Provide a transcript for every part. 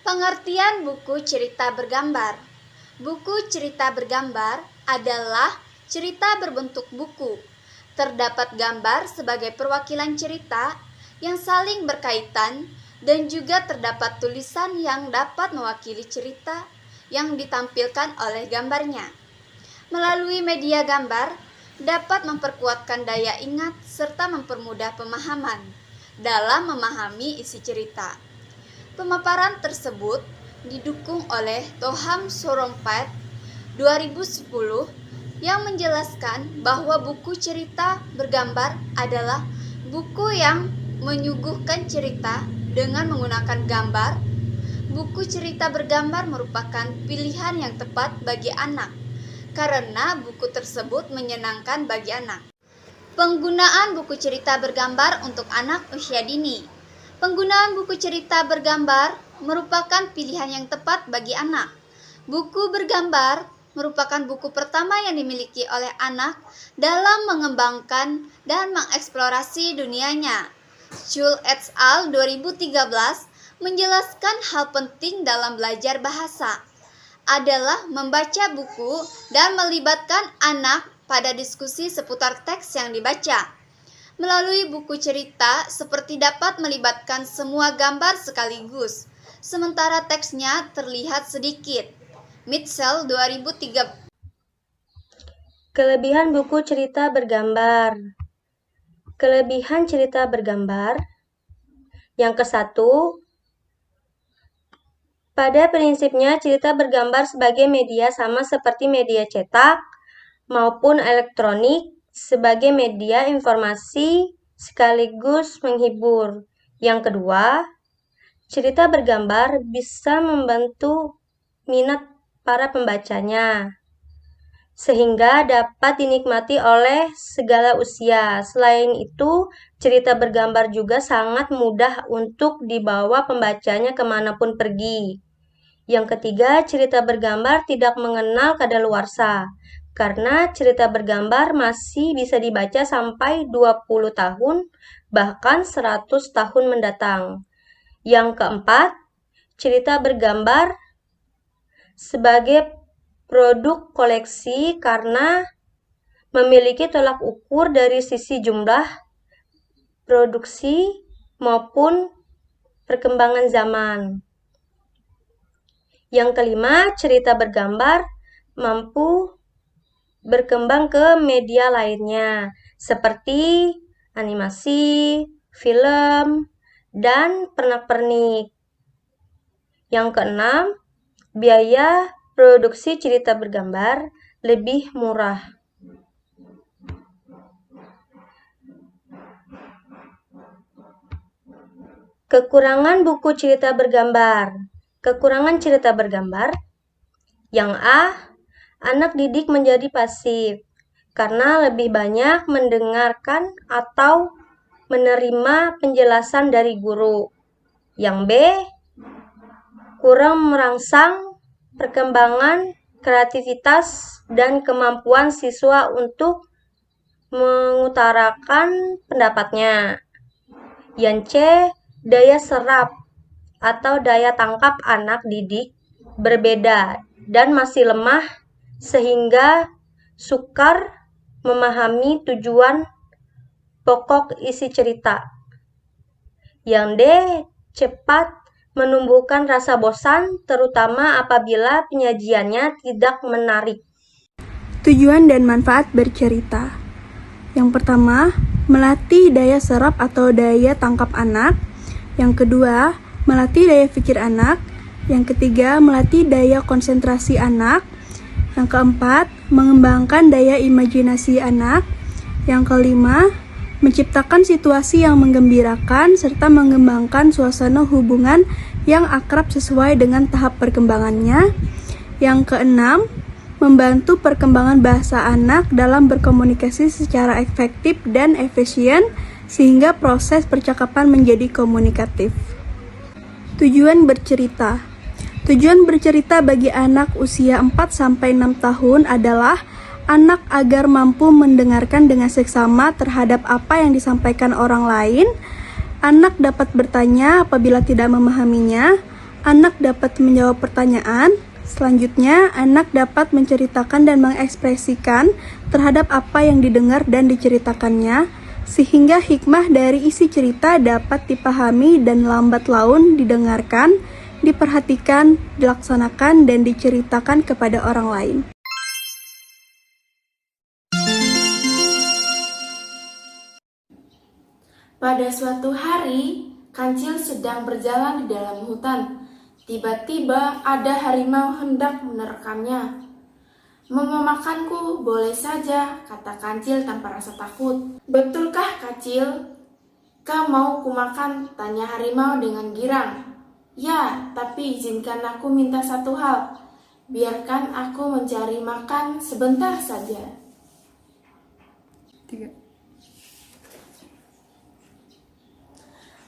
Pengertian buku cerita bergambar. Buku cerita bergambar adalah cerita berbentuk buku. Terdapat gambar sebagai perwakilan cerita yang saling berkaitan dan juga terdapat tulisan yang dapat mewakili cerita yang ditampilkan oleh gambarnya. Melalui media gambar dapat memperkuatkan daya ingat serta mempermudah pemahaman dalam memahami isi cerita. Pemaparan tersebut didukung oleh Toham Sorompet 2010 yang menjelaskan bahwa buku cerita bergambar adalah buku yang menyuguhkan cerita dengan menggunakan gambar. Buku cerita bergambar merupakan pilihan yang tepat bagi anak karena buku tersebut menyenangkan bagi anak. Penggunaan buku cerita bergambar untuk anak usia dini. Penggunaan buku cerita bergambar merupakan pilihan yang tepat bagi anak. Buku bergambar merupakan buku pertama yang dimiliki oleh anak dalam mengembangkan dan mengeksplorasi dunianya. Schul et al. 2013 menjelaskan hal penting dalam belajar bahasa adalah membaca buku dan melibatkan anak pada diskusi seputar teks yang dibaca. Melalui buku cerita seperti dapat melibatkan semua gambar sekaligus, sementara teksnya terlihat sedikit. Mitchell 2003. Kelebihan buku cerita bergambar. Kelebihan cerita bergambar. Yang ke-1, pada prinsipnya cerita bergambar sebagai media sama seperti media cetak maupun elektronik sebagai media informasi sekaligus menghibur. Yang kedua, cerita bergambar bisa membantu minat para pembacanya, sehingga dapat dinikmati oleh segala usia. Selain itu, cerita bergambar juga sangat mudah untuk dibawa pembacanya kemanapun pergi. Yang ketiga, cerita bergambar tidak mengenal kadaluarsa, karena cerita bergambar masih bisa dibaca sampai 20 tahun, bahkan 100 tahun mendatang. Yang keempat, cerita bergambar sebagai produk koleksi karena memiliki tolak ukur dari sisi jumlah, produksi, maupun perkembangan zaman. Yang kelima, cerita bergambar mampu berkembang ke media lainnya, seperti animasi, film, dan pernak-pernik. Yang keenam, biaya produksi cerita bergambar lebih murah. Kekurangan buku cerita bergambar. Kekurangan cerita bergambar. Yang A, anak didik menjadi pasif karena lebih banyak mendengarkan atau menerima penjelasan dari guru. Yang B, kurang merangsang perkembangan kreativitas dan kemampuan siswa untuk mengutarakan pendapatnya. Yang C, daya serap atau daya tangkap anak didik berbeda dan masih lemah sehingga sukar memahami tujuan pokok isi cerita. Yang D, cepat menumbuhkan rasa bosan, terutama apabila penyajiannya tidak menarik. Tujuan dan manfaat bercerita. Yang pertama, melatih daya serap atau daya tangkap anak. Yang kedua, melatih daya pikir anak. Yang ketiga, melatih daya konsentrasi anak. Yang keempat, mengembangkan daya imajinasi anak. Yang kelima, menciptakan situasi yang menggembirakan serta mengembangkan suasana hubungan yang akrab sesuai dengan tahap perkembangannya. Yang keenam, membantu perkembangan bahasa anak dalam berkomunikasi secara efektif dan efisien sehingga proses percakapan menjadi komunikatif. Tujuan bercerita. Tujuan bercerita bagi anak usia 4-6 tahun adalah anak agar mampu mendengarkan dengan seksama terhadap apa yang disampaikan orang lain. Anak dapat bertanya apabila tidak memahaminya. anak dapat menjawab pertanyaan. Selanjutnya, anak dapat menceritakan dan mengekspresikan terhadap apa yang didengar dan diceritakannya, sehingga hikmah dari isi cerita dapat dipahami dan lambat laun didengarkan, diperhatikan, dilaksanakan, dan diceritakan kepada orang lain. Pada suatu hari, Kancil sedang berjalan di dalam hutan. Tiba-tiba ada harimau hendak menerkamnya. "Mau memakanku, boleh saja," kata Kancil tanpa rasa takut. "Betulkah, Kancil? Kau mau kumakan?" tanya harimau dengan girang. "Ya, tapi izinkan aku minta satu hal. Biarkan aku mencari makan sebentar saja."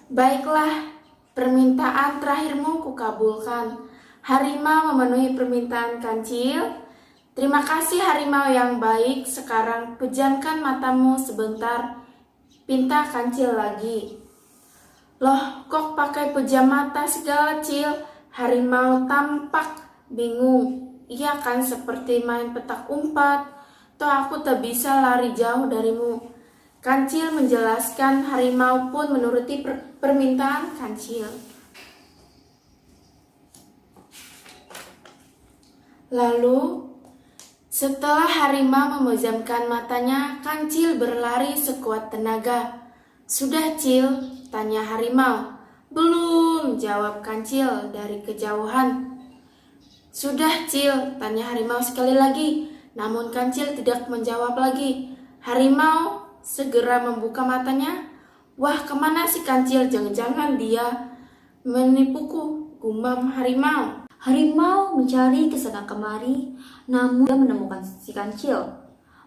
"Baiklah, permintaan terakhirmu kukabulkan." Harimau memenuhi permintaan Kancil. "Terima kasih harimau yang baik, sekarang pejamkan matamu sebentar," pinta Kancil lagi. "Loh, kok pakai pejam mata segala, Cil?" Harimau tampak bingung. "Iya kan seperti main petak umpat, toh aku tak bisa lari jauh darimu." Kancil menjelaskan, harimau pun menuruti permintaan Kancil. Lalu, setelah harimau memejamkan matanya, Kancil berlari sekuat tenaga. "Sudah, Cil?" tanya harimau. "Belum," jawab Kancil dari kejauhan. "Sudah, Cil?" tanya harimau sekali lagi. Namun Kancil tidak menjawab lagi. Harimau segera membuka matanya. "Wah, kemana si Kancil? Jangan-jangan dia menipuku," gumam harimau. Harimau mencari kesana kemari, namun tidak menemukan si Kancil.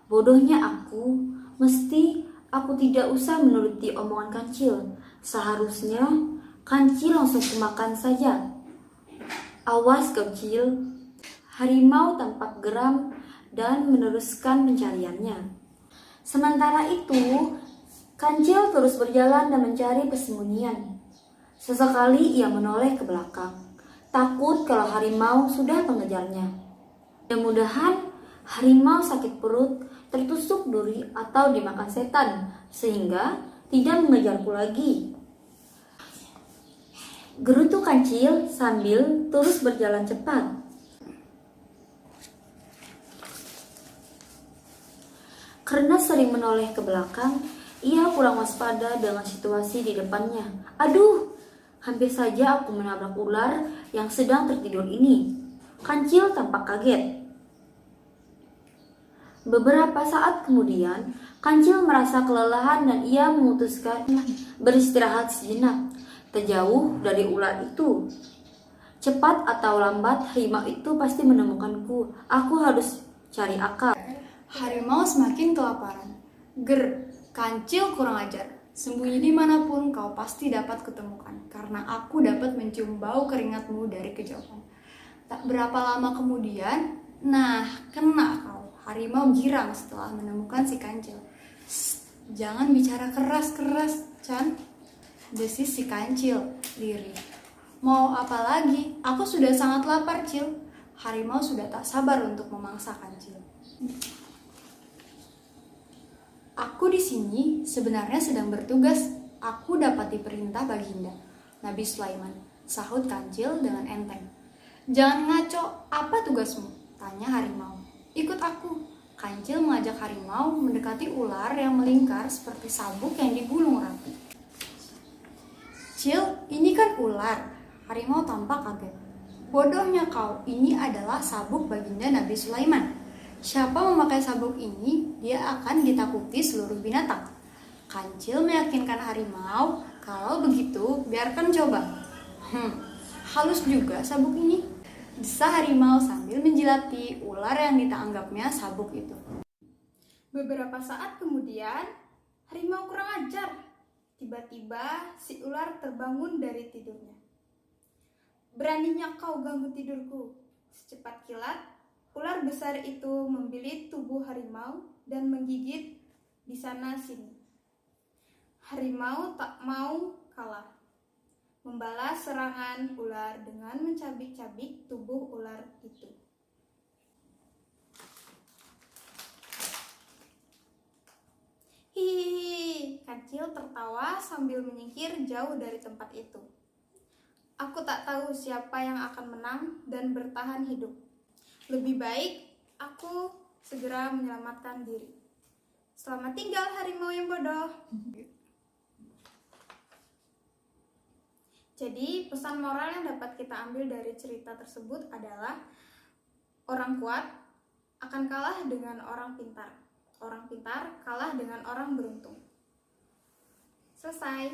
"Bodohnya aku, mesti aku tidak usah menuruti omongan Kancil. Seharusnya Kancil langsung kumakan saja." "Awas Kancil." Harimau tampak geram dan meneruskan pencariannya. Sementara itu, Kancil terus berjalan dan mencari persembunyian. Sesekali ia menoleh ke belakang, takut kalau harimau sudah mengejarnya. Mudah-mudahan harimau sakit perut, tertusuk duri, atau dimakan setan, sehingga tidak mengejarku lagi. Gerutu Kancil sambil terus berjalan cepat. Karena sering menoleh ke belakang, ia kurang waspada dengan situasi di depannya. "Aduh, hampir saja aku menabrak ular yang sedang tertidur ini." Kancil tampak kaget. Beberapa saat kemudian, Kancil merasa kelelahan dan ia memutuskan beristirahat sejenak, terjauh dari ular itu. "Cepat atau lambat, harimau itu pasti menemukanku. Aku harus cari akal." Harimau semakin kelaparan. "Ger, Kancil kurang ajar. Sembunyi di manapun kau pasti dapat kutemukan, karena aku dapat mencium bau keringatmu dari kejauhan." Tak berapa lama kemudian, nah kena kau. Harimau girang setelah menemukan si Kancil. "Jangan bicara keras-keras, Chan," desis si Kancil lirih. "Mau apa lagi? Aku sudah sangat lapar, Cil." Harimau sudah tak sabar untuk memangsa Kancil. "Aku di sini sebenarnya sedang bertugas. Aku dapat diperintah Baginda Nabi Sulaiman," sahut Kancil dengan enteng. "Jangan ngaco, apa tugasmu?" tanya harimau. "Ikut aku." Kancil mengajak harimau mendekati ular yang melingkar seperti sabuk yang digulung rapi. "Cil, ini kan ular." Harimau tampak kaget. "Bodohnya kau, ini adalah sabuk Baginda Nabi Sulaiman. Siapa memakai sabuk ini, dia akan ditakuti seluruh binatang." Kancil meyakinkan harimau, "Kalau begitu, biarkan coba." Halus juga sabuk ini," desah harimau sambil menjilati ular yang dianggapnya sabuk itu. Beberapa saat kemudian, harimau kurang ajar. Tiba-tiba si ular terbangun dari tidurnya. "Beraninya kau ganggu tidurku." Secepat kilat, ular besar itu membilit tubuh harimau dan menggigit di sana sini. Harimau tak mau kalah. membalas serangan ular dengan mencabik-cabik tubuh ular itu. Hihihi, kancil tertawa sambil menyingkir jauh dari tempat itu. Aku tak tahu siapa yang akan menang dan bertahan hidup. Lebih baik aku segera menyelamatkan diri. Selamat tinggal harimau yang bodoh. Jadi pesan moral yang dapat kita ambil dari cerita tersebut adalah orang kuat akan kalah dengan orang pintar. Orang pintar kalah dengan orang beruntung. Selesai.